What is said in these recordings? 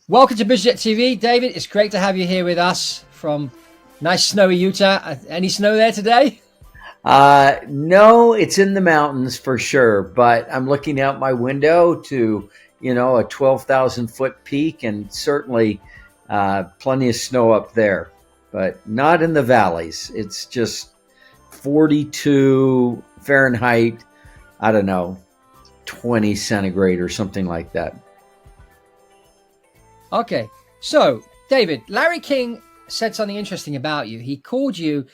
Welcome to BizJet TV, David. It's great to have you here with us from nice snowy Utah. Any snow there today? No, it's in the mountains for sure, but I'm looking out my window to, a 12,000 foot peak and certainly plenty of snow up there, but not in the valleys. It's just 42 Fahrenheit, I don't know, 20 centigrade or something like that. Okay, so David, Larry King said something interesting about you. He called you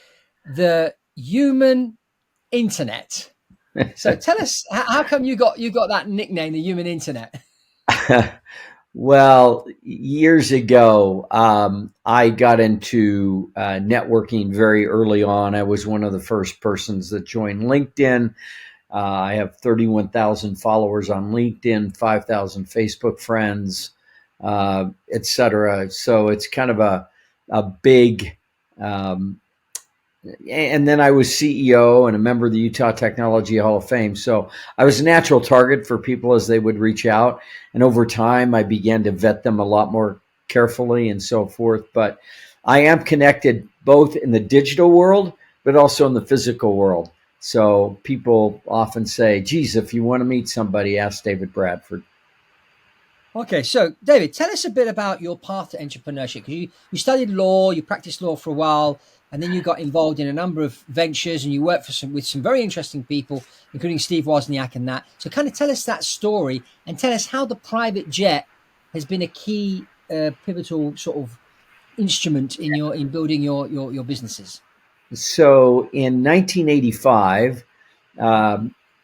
the human internet. So tell us, how come you got that nickname, the human internet? Well, years ago, I got into networking very early on. I was one of the first persons that joined LinkedIn. I have 31,000 followers on LinkedIn, 5,000 Facebook friends, et cetera. So it's kind of a big, and then I was CEO and a member of the Utah Technology Hall of Fame. So I was a natural target for people as they would reach out. And over time, I began to vet them a lot more carefully and so forth. But I am connected both in the digital world, but also in the physical world. So people often say, geez, if you want to meet somebody, ask David Bradford. Okay, so David, tell us a bit about your path to entrepreneurship. You studied law, you practiced law for a while, and then you got involved in a number of ventures, and you worked with some very interesting people, including Steve Wozniak and that. So, kind of tell us that story, and tell us how the private jet has been a key, pivotal sort of instrument in building your businesses. So in 1985,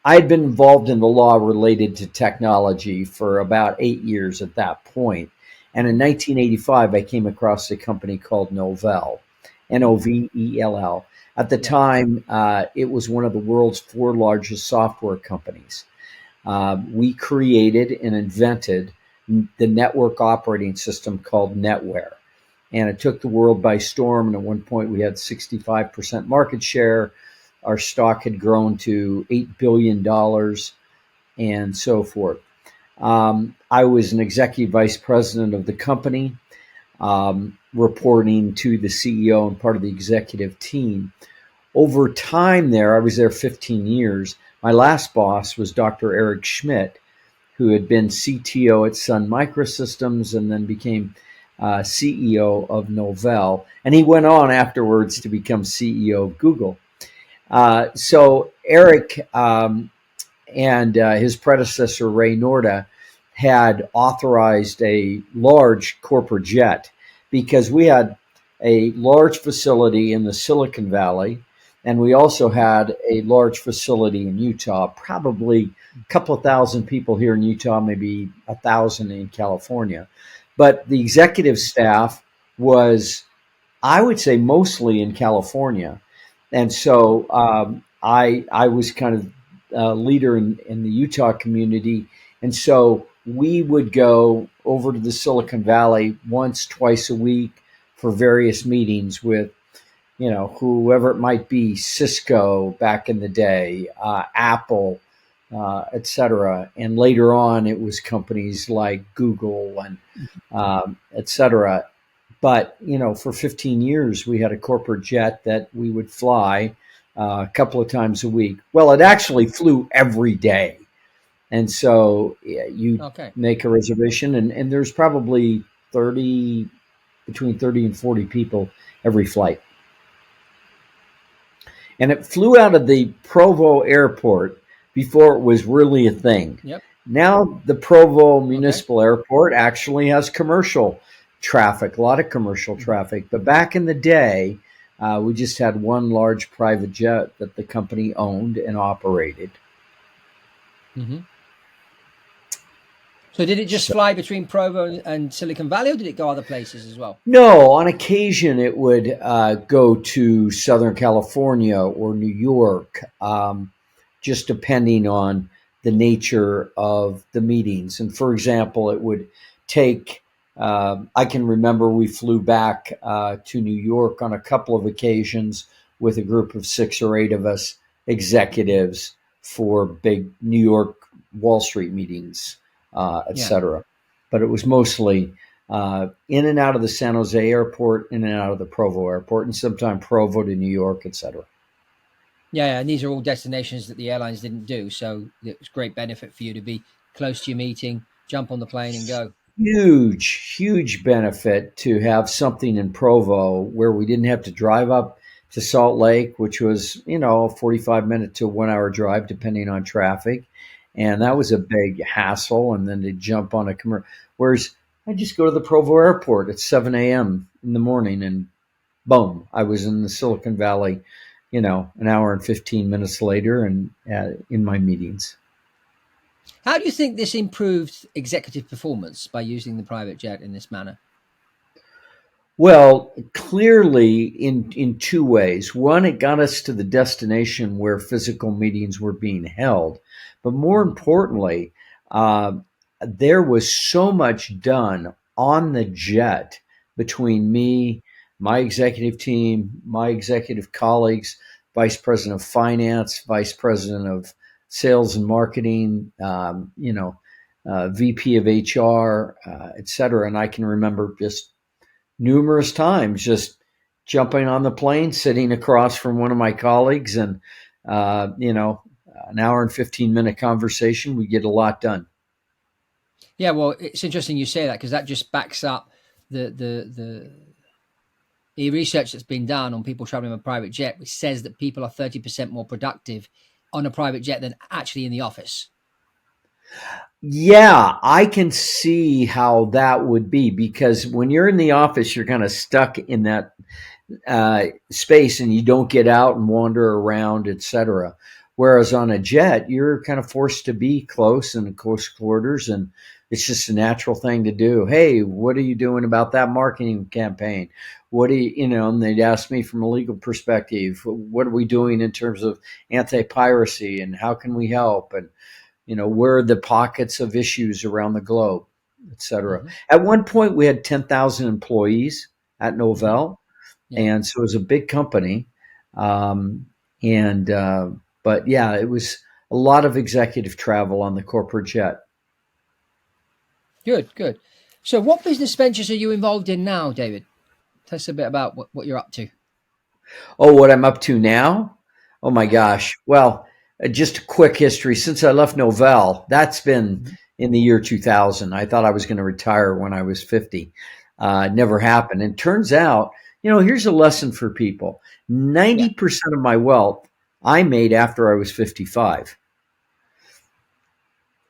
I had been involved in the law related to technology for about 8 years at that point. And in 1985, I came across a company called Novell, Novell. At the time, it was one of the world's four largest software companies. We created and invented the network operating system called NetWare. And it took the world by storm. And at one point, we had 65% market share. Our stock had grown to $8 billion and so forth. I was an executive vice president of the company, reporting to the CEO and part of the executive team. Over time there, I was there 15 years. My last boss was Dr. Eric Schmidt, who had been CTO at Sun Microsystems and then became CEO of Novell. And he went on afterwards to become CEO of Google. So Eric and his predecessor, Ray Norda, had authorized a large corporate jet because we had a large facility in the Silicon Valley, and we also had a large facility in Utah, probably a couple of thousand people here in Utah, maybe 1,000 in California. But the executive staff was, I would say, mostly in California. And so I was kind of a leader in the Utah community. And so we would go over to the Silicon Valley once, twice a week for various meetings with, whoever it might be, Cisco back in the day, Apple, et cetera. And later on, it was companies like Google and et cetera. But, for 15 years, we had a corporate jet that we would fly a couple of times a week. Well, it actually flew every day. And so you make a reservation, and there's probably between 30 and 40 people every flight. And it flew out of the Provo airport before it was really a thing. Yep. Now the Provo Municipal Airport actually has commercial traffic, a lot of commercial traffic. But back in the day, we just had one large private jet that the company owned and operated. Mm-hmm. So did it just fly between Provo and Silicon Valley, or did it go other places as well? No, on occasion it would go to Southern California or New York, just depending on the nature of the meetings. And for example, it would take, I can remember we flew back to New York on a couple of occasions with a group of 6 or 8 of us executives for big New York Wall Street meetings, et cetera. But it was mostly in and out of the San Jose airport, in and out of the Provo airport, and sometimes Provo to New York, etc. Yeah, and these are all destinations that the airlines didn't do, so it's great benefit for you to be close to your meeting, jump on the plane and go. Huge benefit to have something in Provo where we didn't have to drive up to Salt Lake, which was, a 45-minute to 1 hour drive, depending on traffic. And that Yeah. was a big hassle. And then to jump on a commercial. Whereas I just go to the Provo airport at 7 a.m. in the morning and boom, I was in the Silicon Valley, an hour and 15 minutes later and in my meetings. How do you think this improved executive performance by using the private jet in this manner? Well, clearly in two ways. One, it got us to the destination where physical meetings were being held. But more Mhm. importantly, uh, there was so much done on the jet between me, my executive team, my executive colleagues, vice president of finance, vice president of sales and marketing, VP of HR, et cetera. And I can remember just numerous times just jumping on the plane, sitting across from one of my colleagues, and an hour and 15-minute conversation. We get a lot done. Yeah, well, it's interesting you say that because that just backs up the research that's been done on people traveling on a private jet, which says that people are 30% more productive on a private jet than actually in the office. Yeah, I can see how that would be, because when you're in the office, you're kind of stuck in that space and you don't get out and wander around, etc. Whereas on a jet, you're kind of forced to be close and close quarters, and it's just a natural thing to do. Hey, what are you doing about that marketing campaign? What do and they'd ask me from a legal perspective, what are we doing in terms of anti-piracy and how can we help? And, where are the pockets of issues around the globe, etc. Hmm. At one point, we had 10,000 employees at Hmm. Novell, Yeah, and so it was a big company. Um, and But yeah, it was a lot of executive travel on the corporate jet. good, good. So, what business ventures are you involved in now, David? Tell us a bit about what you're up to. Oh, what I'm up to now? Oh my Yeah. gosh. Well, just a quick history. Since I left Novell, that's been Hmm. in the year 2000. I thought I was going to retire when I was 50. Never happened. And turns out, here's a lesson for people. Yeah. 90% of my wealth I made after I was 55.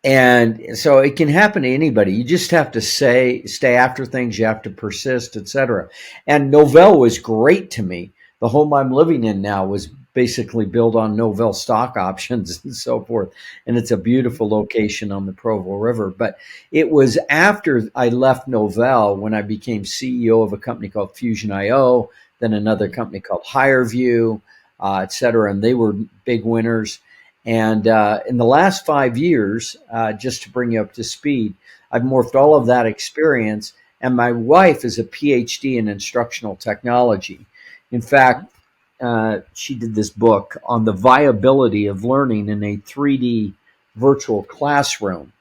And so it can happen to anybody. You just have to stay after things. You have to persist, etc. And Novell was great to me. The home I'm living in now was basically built on Novell stock options and so forth. And it's a Hmm. beautiful location on the Provo River. But it was after I left Novell when I became CEO of a company called Fusion IO, then another Hmm. company called HireView, etc. And they were big winners. And in the last 5 years, just to bring you up to speed, I've morphed all of that experience. And my wife is a PhD in instructional technology. In Hmm. fact, she did this book on the viability of learning in a 3D virtual classroom.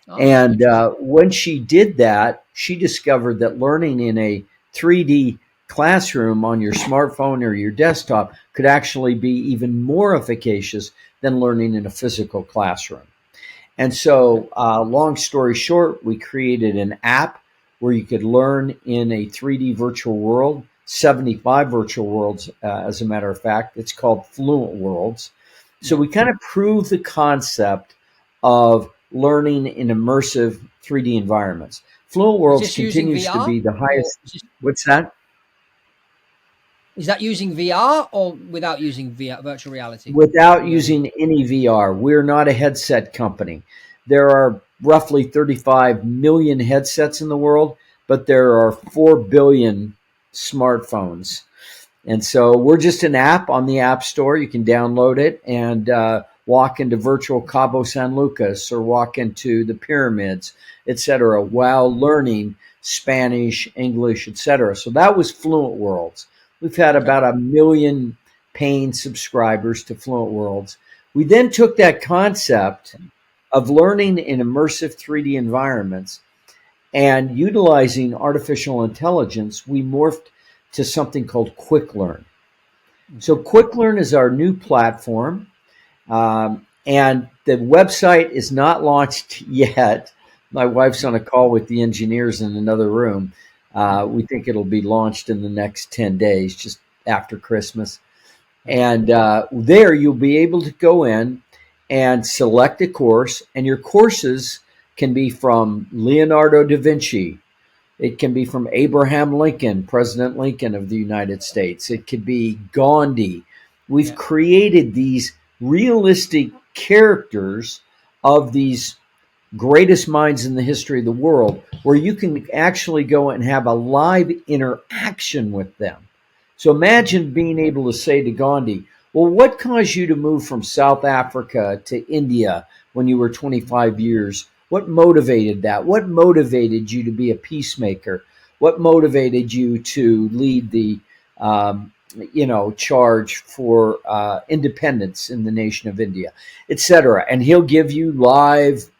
Oh, And interesting. when she did that, she discovered that learning in a 3D classroom on your smartphone or your desktop could actually be even more efficacious than learning in a physical classroom. And Okay. so, long story short, we created an app where you could learn in a 3D virtual world, 75 virtual worlds, as a matter of fact. It's called Fluent Worlds. So Yeah. we kind of prove the concept of learning in immersive 3D environments. Fluent Is Worlds this using continues to VR be the or highest. is this What's that? is that using VR or without using VR, virtual reality? Without VR. using any VR. We're not a headset company. There are roughly 35 million headsets in the world, but there are 4 billion smartphones. And so we're just an app on the App Store. You can download it and walk into virtual Cabo San Lucas or walk into the pyramids, etc., while learning Spanish, English, etc. So that was Fluent Worlds. We've had Okay. about 1 million paying subscribers to Fluent Worlds. We then took that concept of learning in immersive 3D environments And utilizing artificial intelligence, we morphed to something called Quick Learn. So Mhm. Quick Learn is our new platform. And the website is not launched yet. My wife's on a call with the engineers in another room. Mhm. We think it'll be launched in the next 10 days, just after Christmas. Okay. And there you'll be able to go in and select a course, and your courses can be from Leonardo da Vinci. It can be from Abraham Lincoln, President Lincoln of the United States. It could be Gandhi. We've Yeah. created these realistic characters of these greatest minds in the history of the world where you can actually go and have a live interaction with them. So Mhm. imagine being able to say to Gandhi, well, what caused you to move from South Africa to India when you were 25 years? What motivated that? What motivated you to be a peacemaker? What motivated you to lead the charge for independence in the nation of India, etc.? And he'll give you live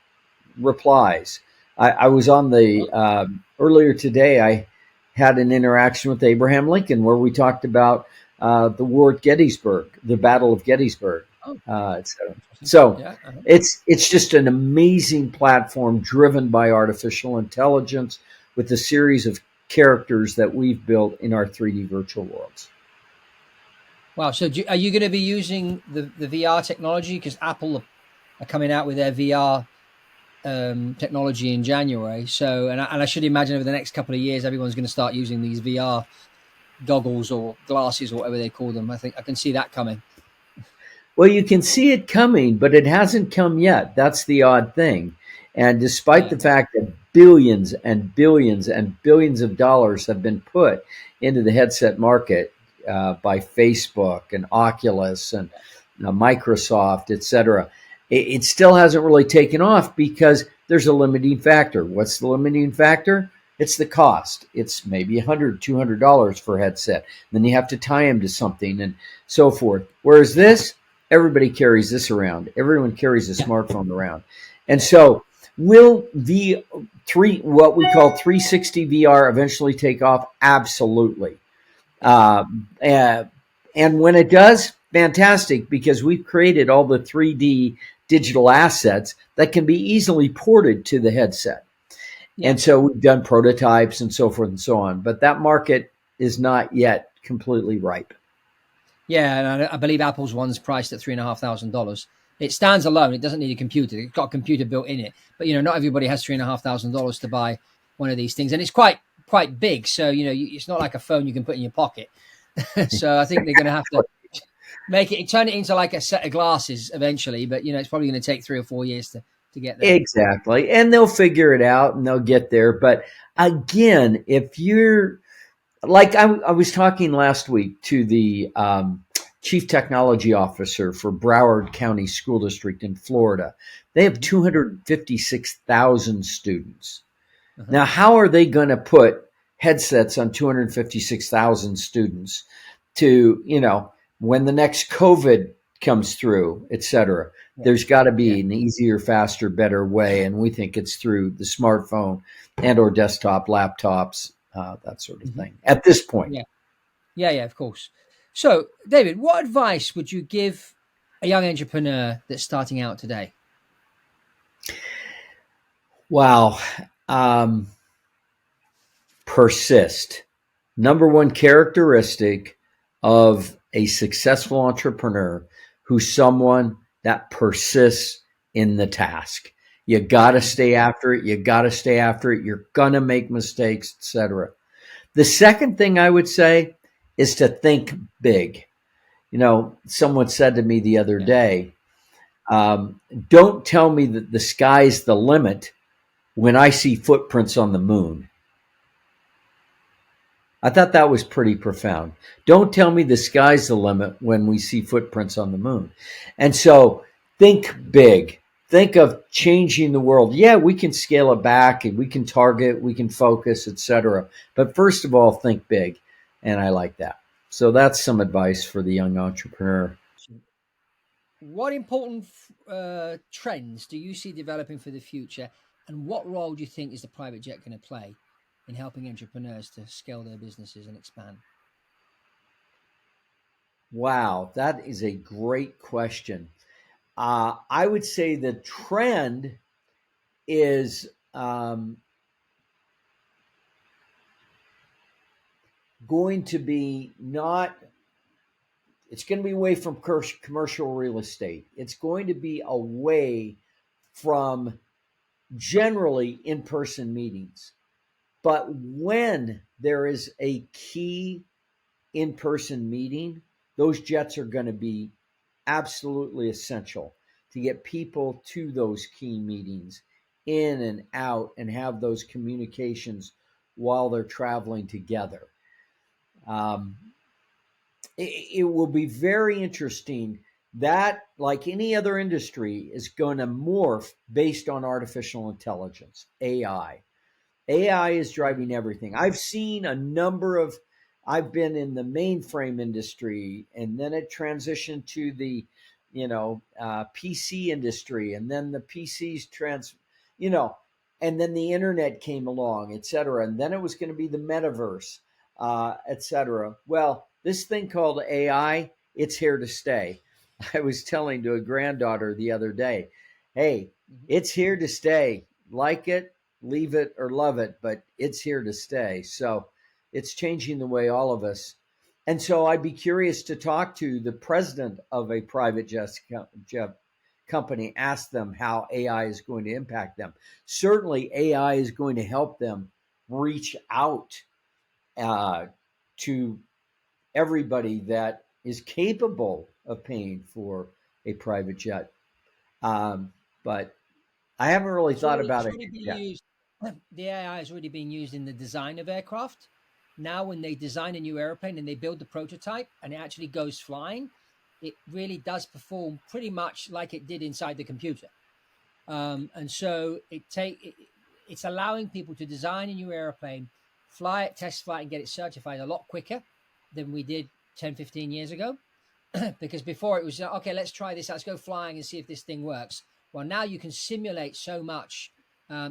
replies. I was on the earlier today. I had an interaction with Abraham Lincoln where we talked about the war at Gettysburg, the Battle of Gettysburg, Oh, etc. interesting. So Yeah. Uh-huh. it's just an amazing platform driven by artificial intelligence with a series of characters that we've built in our 3D virtual worlds. Wow. So are you going to be using the VR technology? Because Apple are coming out with their VR technology in January. So, and I should imagine over the next couple of years, everyone's going to start using these VR goggles or glasses or whatever they call them. I think I can see that coming. Well, you can see it coming, but it hasn't come yet. That's the odd thing. And despite Yeah. the fact that billions and billions and billions of dollars have been put into the headset market by Facebook and Oculus and Microsoft, et cetera, it still hasn't really taken off because there's a limiting factor. What's the limiting factor? It's the cost. It's maybe $100, $200 for a headset. Then you have to tie them to something and so forth. Whereas this, everybody carries this around. Everyone carries a Yeah. smartphone around. And Yeah. so will what we call 360 VR eventually take off? Absolutely. Yeah. Uh, uh, and when it does, fantastic, because we've created all the 3D digital assets that can be easily ported to the headset. Yeah. And so we've done prototypes and so forth and so on. But that market is not yet completely ripe. Yeah, and I believe Apple's one's priced at $3,500. It stands alone. It doesn't need a computer. It's got a computer built in it. But not everybody has $3,500 to buy one of these things, and it's quite big. So it's not like a phone you can put in your pocket. So I think they're going to have to turn it into like a set of glasses eventually. But it's probably going to take 3 or 4 years to get there. Exactly. And they'll figure it out and they'll get there. But again, if you're like, I was talking last week to the chief technology officer for Broward County School District in Florida. They have Mm-hmm. 256,000 students. Uh-huh. Now, how are they going to put headsets on 256,000 students to, when the next COVID comes through, et cetera? Yeah. There's got to Yeah. be an easier, faster, better way. And we think it's through the smartphone and or desktop, laptops, that sort of Mm-hmm. thing at this point. Yeah. Yeah. Yeah. Of course. So, David, what advice would you give a young entrepreneur that's starting out today? Wow. Um, Persist. Number one characteristic of a successful entrepreneur who's someone that persists in the task. You got to stay after it. You got to stay after it. You're going to make mistakes, etc. The second thing I would say is to think big. Someone said to me the other Yeah. day, um, don't tell me that the sky's the limit when I see footprints on the moon. I thought that was pretty profound. Don't tell me the sky's the limit when we see footprints on the moon. And so think big. Think of changing the world. Yeah, we can scale it back and we can target, we can focus, etc. But first of all, think big. And I like that. So that's some advice for the young entrepreneur. So what important trends do you see developing for the future And what role do you think is the private jet going to play in helping entrepreneurs to scale their businesses and expand? Wow, that is a great question. I would say the trend is going to be not, it's going to be away from commercial real estate. It's going to be away from generally in person meetings. But when there is a key in person meeting, those jets are going to be absolutely essential to get people to those key meetings in and out and have those communications while they're traveling together. Um, it will be very interesting. That, like any other industry, is going to morph based on artificial intelligence, AI. AI is driving everything. I've seen a number of, I've been in the mainframe industry, and then it transitioned to the, PC industry, and then the PCs you know, and then the internet came along, et cetera. And then it was going to be the metaverse, et cetera. Well, this thing called AI, it's here to stay. I was telling to a granddaughter the other day, hey, it's here to stay. Like it, leave it, or love it, but it's here to stay. So it's changing the way all of us. And so I'd be curious to talk to the president of a private jet company, ask them how AI is going to impact them. Certainly, AI is going to help them reach out to everybody that is capable of paying for a private jet. But I haven't really thought about It's it already been yet. used. The AI has already been used in the design of aircraft. Now, when they design a new airplane and they build the prototype and it actually goes flying, it really does perform pretty much like it did inside the computer. And so it's allowing people to design a new airplane, fly it, test flight, and get it certified a lot quicker than we did 10, 15 years ago. Because before it was, okay, let's try this, let's go flying and see if this thing works. Well, now you can simulate so much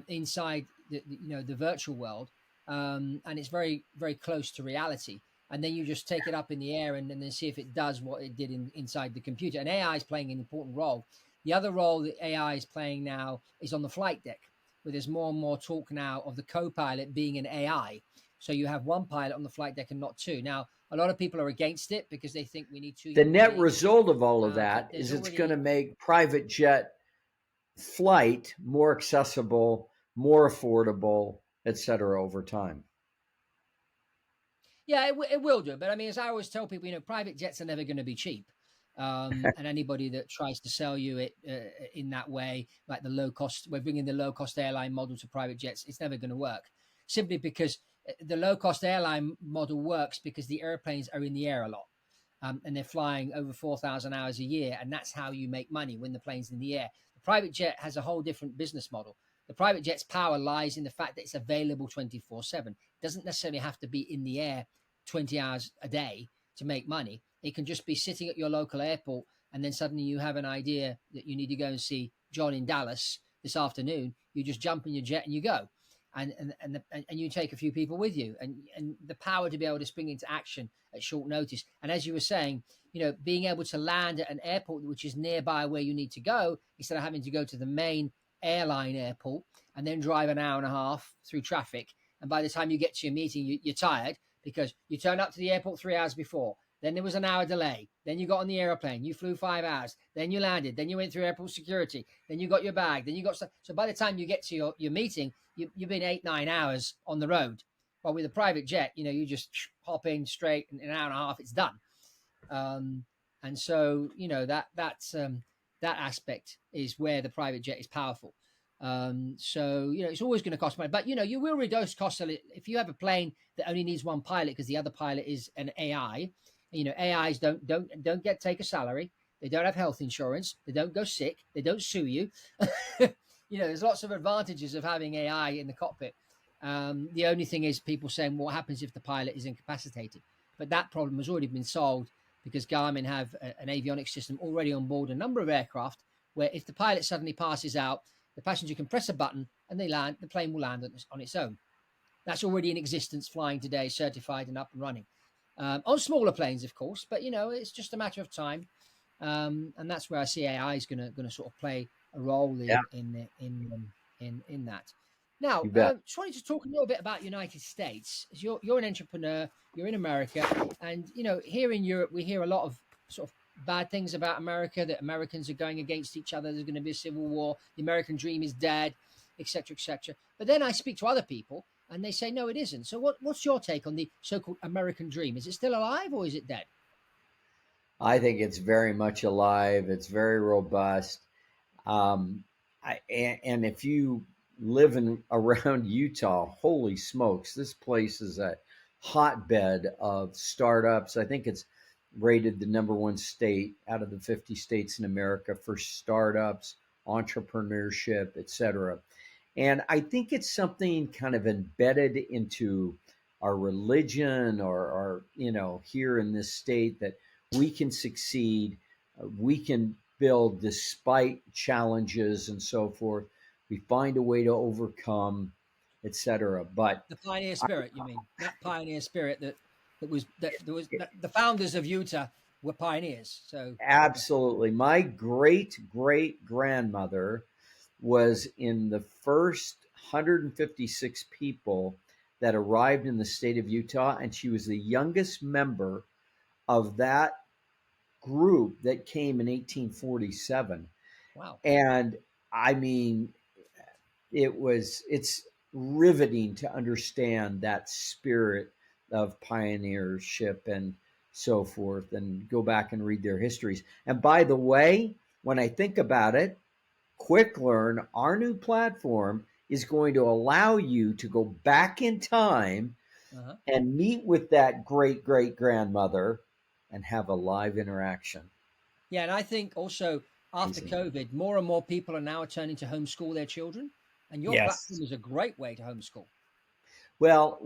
inside the virtual world, and it's very, very close to reality. And then you just take it up in the air and then see if it does what it did inside the computer. And AI is playing an important role. The other role that AI is playing now is on the flight deck, where there's more and more talk now of the co-pilot being an AI. So you have one pilot on the flight deck and not two. Now, a lot of people are against it because they think we need two The human net beings. result of all of But that there's is it's going to already, make private jet flight more accessible, more affordable, et cetera, over time. yeah, it will do. But I mean, as I always tell people, private jets are never going to be cheap. And anybody that tries to sell you it in that way, like the low cost, we're bringing the low cost airline model to private jets, it's never going to work. Simply because the low cost airline model works because the airplanes are in the air a lot. And they're flying over 4,000 hours a year. And that's how you make money when the plane's in the air. The private jet has a whole different business model. The private jet's power lies in the fact that it's available 24/7. It doesn't necessarily have to be in the air 20 hours a day to make money. It can just be sitting at your local airport, and then suddenly you have an idea that you need to go and see John in Dallas this afternoon. You just jump in your jet and you go. And you take a few people with you, and the power to be able to spring into action at short notice. And as you were saying, being able to land at an airport which is nearby where you need to go, instead of having to go to the main airline airport and then drive an hour and a half through traffic. And by the time you get to your meeting, you're tired because you turned up to the airport 3 hours before. Then there was an hour delay. Then you got on the airplane. You flew 5 hours. Then you landed. Then you went through airport security. Then you got your bag. Then you got stuff. So by the time you get to your meeting, you've been 8, 9 hours on the road. Well, with a private jet, you just hop in straight in an hour and a half. It's done. And so that aspect is where the private jet is powerful. So it's always going to cost money, but you will reduce costs if you have a plane that only needs one pilot because the other pilot is an AI. AIs don't take a salary. They don't have health insurance. They don't go sick. They don't sue you. There's lots of advantages of having AI in the cockpit. The only thing is people saying, what happens if the pilot is incapacitated? But that problem has already been solved because Garmin have an avionics system already on board a number of aircraft where if the pilot suddenly passes out, the passenger can press a button and they land. The plane will land on its own. That's already in existence, flying today, certified and up and running. On smaller planes, of course, but it's just a matter of time, and that's where I see AI is going to sort of play a role Yeah, in that. Now, you bet. just wanted to talk a little bit about United States. As you're an entrepreneur, you're in America, and here in Europe we hear a lot of sort of bad things about America. That Americans are going against each other. There's going to be a civil war. The American dream is dead, etc., etc. But then I speak to other people, and they say no, it isn't. So what's your take on the so-called American dream? Is it still alive or is it dead? I think it's very much alive. It's very robust. Um, and if you live in around Utah, holy smokes, this place is a hotbed of startups. I think it's rated the number one state out of the 50 states in America for startups, entrepreneurship, etc. And I think it's something kind of embedded into our religion or here in this state that we can succeed, we can build despite challenges and so forth. We find a way to overcome, etc. But The pioneer spirit, you mean? That pioneer spirit that the founders of Utah were pioneers. So yeah. absolutely, my great great grandmother was in the first 156 people that arrived in the state of Utah, and she was the youngest member of that group that came in 1847. Wow. And I mean, it's riveting to understand that spirit of pioneership and so forth, and go back and read their histories. And by the way, when I think about it, Quick Learn, our new platform, is going to allow you to go back in time Uh-huh. and meet with that great great grandmother and have a live interaction. Yeah, and I think also after Amazing. COVID, more and more people are now turning to homeschool their children, and your platform Yes. is a great way to homeschool. Well,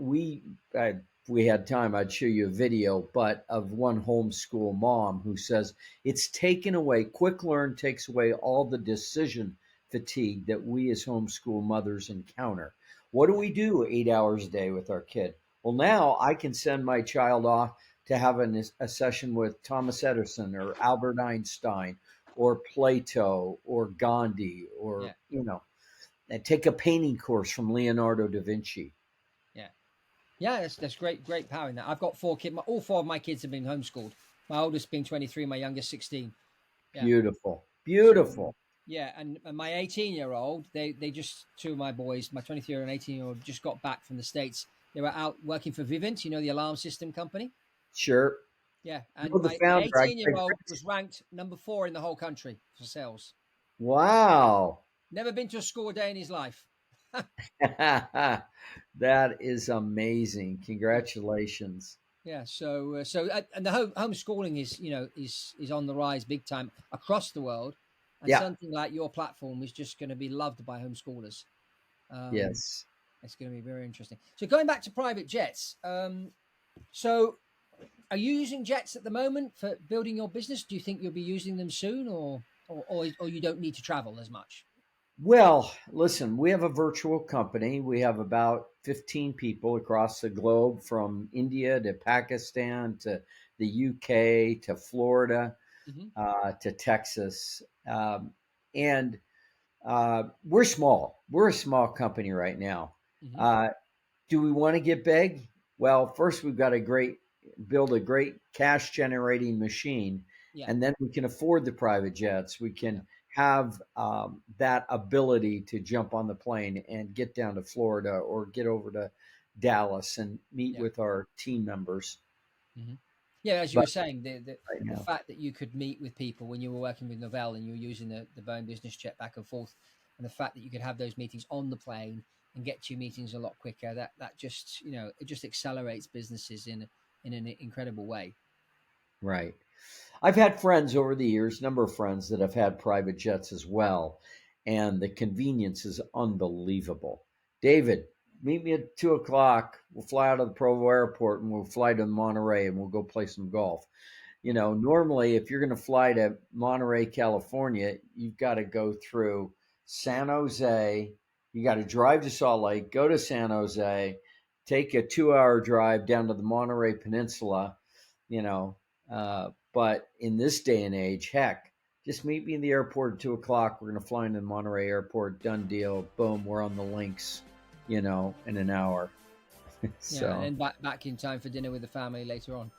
if we had time, I'd show you a video, but of one homeschool mom who says it's taken away. Quick Learn takes away all the decision fatigue that we as homeschool mothers encounter. What do Yeah, we do 8 hours a day with our kid? Well, now I can send my child off to have a session with Thomas Edison or Albert Einstein or Plato or Gandhi or, yeah, and take a painting course from Leonardo da Vinci. yeah, yeah. That's great power in that. I've got four kids. All four of my kids have been homeschooled. My oldest being 23, my youngest 16. Yeah. Beautiful. So Beautiful. yeah, and my 18-year-old, they just two of my boys, my 23 and 18-year-old, just got back from the States. They were out working for Vivint, the alarm system company. Sure. Yeah, and Know the my founder. 18-year-old was ranked number 4 in the whole country for sales. Wow. Never been to a school a day in his life. That is amazing. Yeah, Congratulations. yeah. And the homeschooling is on the rise big time across the world, and Yeah. something like your platform is just going to be loved by homeschoolers. Um, Yes. it's going to be very interesting. So going back to private jets, so are you using jets at the moment for building your business? Do you think you'll be using them soon, or you don't need to travel as much? Well, listen, we have a virtual company. We have about 15 people across the globe from India to Pakistan to the UK to Florida Hmm. to Texas. And we're small. We're a small company right now. Hmm. Uh, do we want to get big? Well, first we've got to build a great cash generating machine, Yeah, and then we can afford the private jets. We yeah, can have that ability to jump on the plane and get down to Florida or get over to Dallas and meet yeah. with our team members. Hmm. Yeah, as you were But saying, the right the now, fact that you could meet with people when you were working with Novell and you were using the Boeing business jet back and forth, and the fact that you could have those meetings on the plane and get to your meetings a lot quicker, that just it just accelerates businesses in an incredible way. right. I've had friends over the years, number of friends that have had private jets as well, and the convenience is unbelievable. David, meet me at 2 o'clock. We'll fly out of the Provo airport and we'll fly to Monterey and we'll go play some golf. Normally, if you're going to fly to Monterey, California, you've got to go through San Jose. You got to drive to Salt Lake, go to San Jose, take a 2-hour drive down to the Monterey Peninsula, you know. But in this day and age, heck, just meet me in the airport at 2 o'clock. We're going to fly into the Monterey Airport. Done deal. Boom. We're on the links, in an hour. Yeah, and So, then back in time for dinner with the family later on.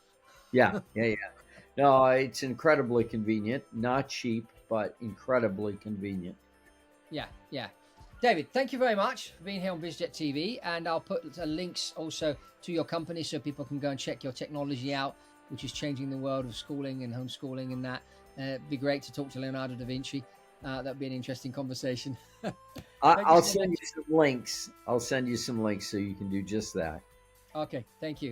yeah, yeah, yeah. No, it's incredibly convenient. Not cheap, but incredibly convenient. Yeah, yeah. David, thank you very much for being here on BizJet TV, and I'll put links also to your company so people can go and check your technology out, which is changing the world of schooling and homeschooling and that. It'd be great to talk to Leonardo da Vinci. That'd be an interesting conversation. Thank you I'll so send much. you some links. I'll send you some links so you can do just that. Okay, thank you.